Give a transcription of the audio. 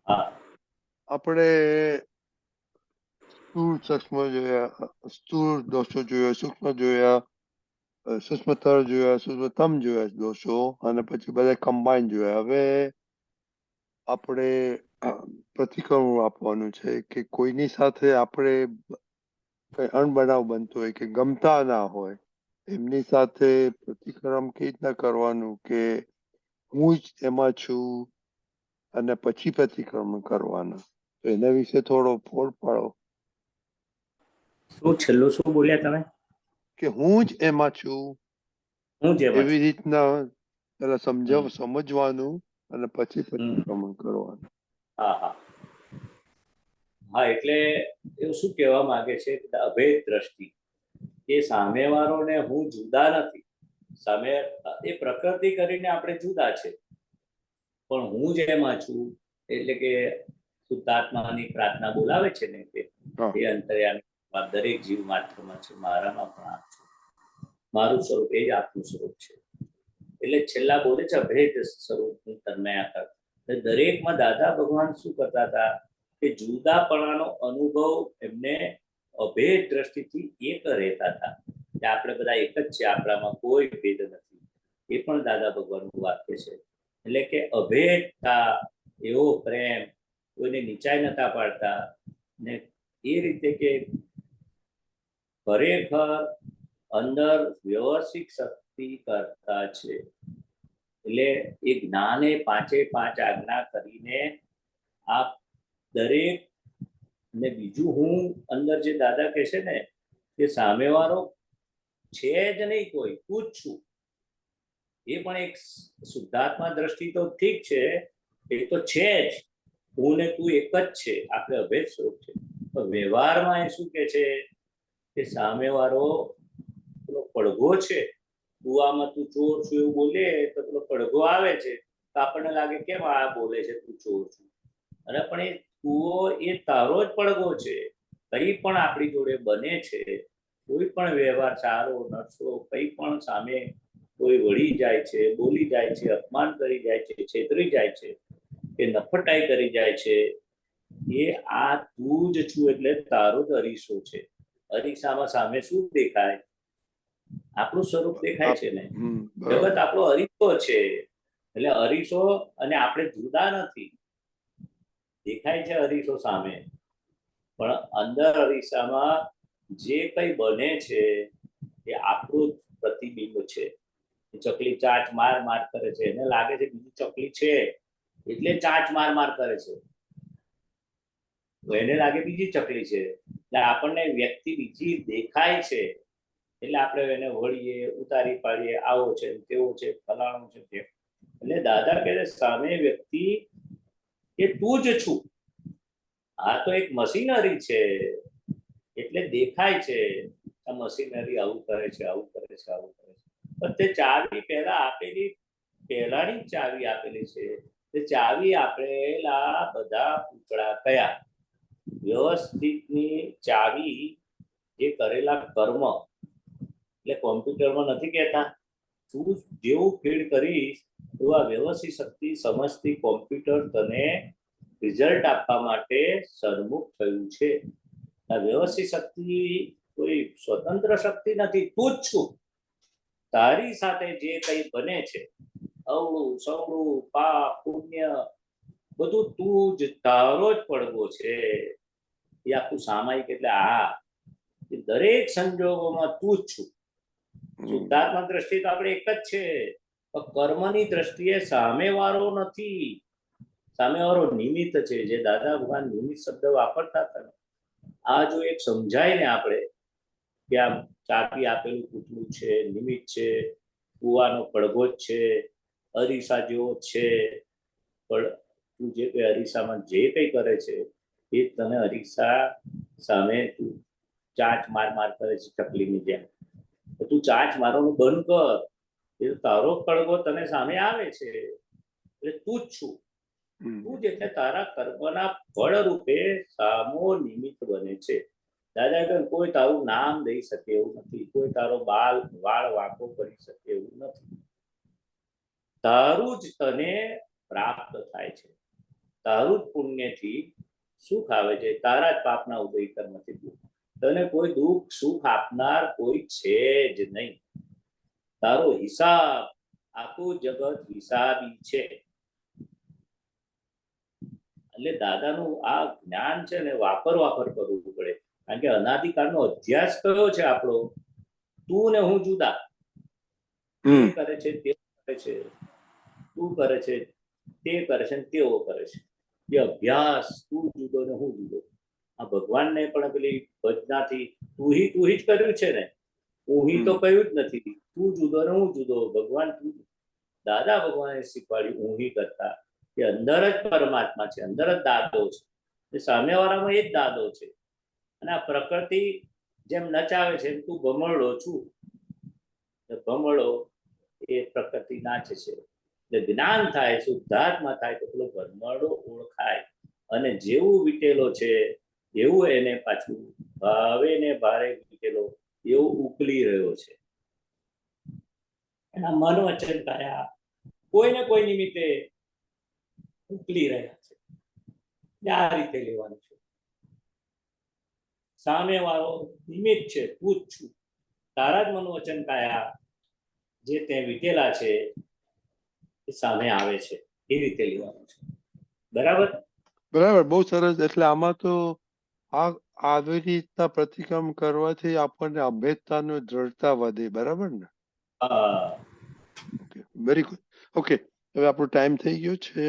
હા આપણે સ્થૂળ સૂક્ષ્મ જોયા, સ્થૂળ દોષો જોયા, સૂક્ષ્મ જોયા, સૂક્ષ્મતર જોયા, સૂક્ષ્મતમ જોયા દોષો, અને પછી બધા કમ્બાઈન જોયા. હવે આપણે પ્રતિક્રમણ આપવાનું છે કે કોઈની સાથે આપણે કઈ અણબનાવ બનતો હોય કે ગમતા ના હોય, એમની સાથે પ્રતિક્રમણ કેવી રીતના કરવાનું કે હું જ એમાં છું અને પછી પ્રતિક્રમણ કરવાના. તો એના વિશે થોડો ફોડ પાડો. શું છેલ્લું શું બોલ્યા તમે? કે હું જ એમાં છું હું જેમાં એવી છું. રીતના પેલા હમ સમજવાનું અને પછી હમ પ્રતિક્રમણ કરવાનું. હા હા હા, એટલે એવું શું કહેવા માંગે છે કે અભેદ દ્રષ્ટિ, એ સામેવાળોને હું જુદા નથી. સામે એ પ્રકૃતિ કરીને આપણે જુદા છે, પણ હું જેમાં છું એટલે કે શુદ્ધાત્માની પ્રાર્થના બોલાવે છે ને કે હા એ અંતર્યામી દરેક જીવ માત્રમાં છે, મારામાં પણ આપ છું, મારું સ્વરૂપ એ જ આપનું સ્વરૂપ છે. એટલે છેલ્લા બોલે છે અભેદ સ્વરૂપ તન્મયાકાર. દરેકમાં દાદા ભગવાન શું કરતા હતા કે જુદાપણાનો અનુભવ એમને અભેદ દ્રષ્ટિથી એક રહેતા હતા કે આપણે બધા એક જ છે, આપણામાં કોઈ ભેદ નથી. એ પણ દાદા ભગવાનનું વાક્ય છે. એટલે કે અભેદતા, એવો પ્રેમ, કોઈને નીચાઈ નતા પાડતા ને એ રીતે કે ખરેખર અંદર વ્યવસ્થિત શક્તિ કરતા છે. એટલે એ જ્ઞાને પાંચે પાંચ આજ્ઞા કરીને આ દરેક ને બીજું હું અંદર જે દાદા કહે છે ને કે સામેવાળો છે જ નહીં કોઈ, તું જ છું. એ પણ એક શુદ્ધાત્મા દ્રષ્ટિ તો ઠીક છે, એ તો છે જ, હું ને તું એક જ છે, આપણે અભેદ સ્વરૂપ છે. તો વ્યવહારમાં એ શું કે છે કે સામેવાળો પેલો પડઘો છે, કુવામાં તું ચોર છું એવું બોલે તો પેલો પડઘો આવે છે તો આપણને લાગે કેમ આ બોલે છે તું ચોર છું. અને પણ એ કુવો એ તારો જ પડઘો છે. કંઈ પણ આપણી જોડે બને છે, કોઈ પણ વ્યવહાર સારો નરસો કંઈ પણ સામે કોઈ વળી જાય છે, બોલી જાય છે, અપમાન કરી જાય છે, છેતરી જાય છે કે નફટાઈ કરી જાય છે, એ આ તું જ છું. એટલે તારો જ અરીસો છે. અરીસામાં સામે શું દેખાય? આપણું સ્વરૂપ દેખાય છે ને. જગત બરાબર. આપણો અરીસો છે. એટલે અરીસો અને આપણે જુદા નથી. દેખાય છે અરીસો સામે, પણ અંદર અરીસામાં જે કંઈ બને છે એ આપણું જ પ્રતિબિંબ છે. ચકલી ચાંચ માર માર કરે છે, એને લાગે છે બીજી ચકલી છે એટલે ચાંચ માર માર કરે છે, તો એને લાગે બીજી ચકલી છે. એટલે આપણને વ્યક્તિ બીજી દેખાય છે એટલે આપણે એને વળીએ, ઉતારી પાડીએ, આવો છે તેવો છે ફલાણું છે તે. એટલે દાદા કહે સામે વ્યક્તિ કે તું જ છું. આ તો એક મશીનરી છે એટલે દેખાય છે આ મશીનરી આવું કરે છે, આવું કરે છે, આવું કરે છે. પણ તે ચાવી પહેલા આપેલી, પહેલાની ચાવી આપેલી છે. તે ચાવી આપેલા બધા પૂતળા કયા? વ્યવસ્થિતની ચાવી જે કરેલા કર્મ, એટલે કોમ્પ્યુટરમાં નથી કહેતા તું જેવું ફીડ કરીશ એવું આ વ્યવસ્થિત શક્તિ સમજતી કોમ્પ્યુટર તને રિઝલ્ટ આપવા માટે સન્મુખ થયું છે. આ વ્યવસ્થિત શક્તિ કોઈ સ્વતંત્ર શક્તિ નથી, તું જ છું. તારી સાથે જે કંઈ બને છે, અવળું સવળું પાપ પુણ્ય બધું તું જ, તારો જ પડઘો છે. એ આખું સામાયિક. એટલે આ દરેક સંજોગોમાં તું જ છું. શુદ્ધાત્મા દ્રષ્ટિએ તો આપણે એક જ છે, પણ કર્મની દ્રષ્ટિએ સામેવાળો નથી, સામેવાળો નિમિત્ત છે. જે દાદા ભગવાન નિમિત્ત શબ્દ વાપરતા હતા ને, આ જો એક સમજાય ને આપણે કે આ ચાપી આપેલું પૂતળું છે, નિમિત્ત છે, કુવાનો પડઘો જ છે, અરીસા જેવો છે, પણ તું જે કંઈ અરીસામાં જે કંઈ કરે છે એ તને અરીસા સામે તું ચાંચ માર માર કરે છે ચકલીની જેમ. તું ચાંચ મારવાનું બંધ કર, એ તારો પડઘો તને સામે આવે છે. એટલે તું જ છું. તું જ એટલે તારા કર્મના ફળ રૂપે સામો નિમિત્ત બને છે. દાદા કહે કોઈ તારું નામ દઈ શકે એવું નથી, કોઈ તારો વાળ વાંકો કરી શકે એવું નથી. તારું જ તને પ્રાપ્ત થાય છે. તારું જ પુણ્યથી સુખ આવે છે, તારા જ પાપના ઉદય કર્મથી દુઃખ. તને કોઈ દુઃખ સુખ આપનાર કોઈ છે જ નહીં. તારો હિસાબ, આખું જગત હિસાબી છે. એટલે દાદાનું આ જ્ઞાન છે ને વાપર કરવું પડે. કારણ કે અનાદિકાળનો અધ્યાસ કયો છે આપણો? તું ને હું જુદા. તે કરે છે, તે કરે છે, તું કરે છે, તે કરે છે, તેઓ કરે છે. એ અભ્યાસ, તું જુદો ને હું જુદો. આ ભગવાનને પણ પેલી ભજનાથી તું જ કર્યું છે ને. હું તો કહ્યું જ નથી. તું જુદો ને હું જુદો. ભગવાન તું. દાદા ભગવાને શીખવાડ્યું હું કરતા કે અંદર જ પરમાત્મા છે, અંદર જ દાદો છે, સામેવાળામાં એ જ દાદો છે. અને આ પ્રકૃતિ જેમ નચાવે છે એમ તું ભમરડો છું. ભમરડો એ પ્રકૃતિ નાચે છે. એટલે જ્ઞાન થાય, શુદ્ધાત્મા થાય તો પેલો ભમરડો ઓળખાય. અને જેવું વીટેલો છે એવું એને પાછું ભાવે ને ભારે વીટેલો એવું ઉકલી રહ્યો છે. એના મન વચન કાયા કોઈ ને કોઈ નિમિત્તે ઉકલી રહ્યા છે. આ રીતે લેવાનું છે. સામે વાળો નિમિત્ત છે, તું જ છું. તારા જ મન વચન કાયા જે તે વીટેલા છે એ સામે આવે છે. એ રીતે લેવાનું છે. બરાબર? બરાબર, બહુ સરસ. એટલે આમાં તો આવી રીતના પ્રતિક્રમ કરવાથી આપણને અભેદતાનો દ્રઢતા વધે. બરાબર ને? હા. Okay, very good. ઓકે, હવે આપણો ટાઈમ થઈ ગયો છે.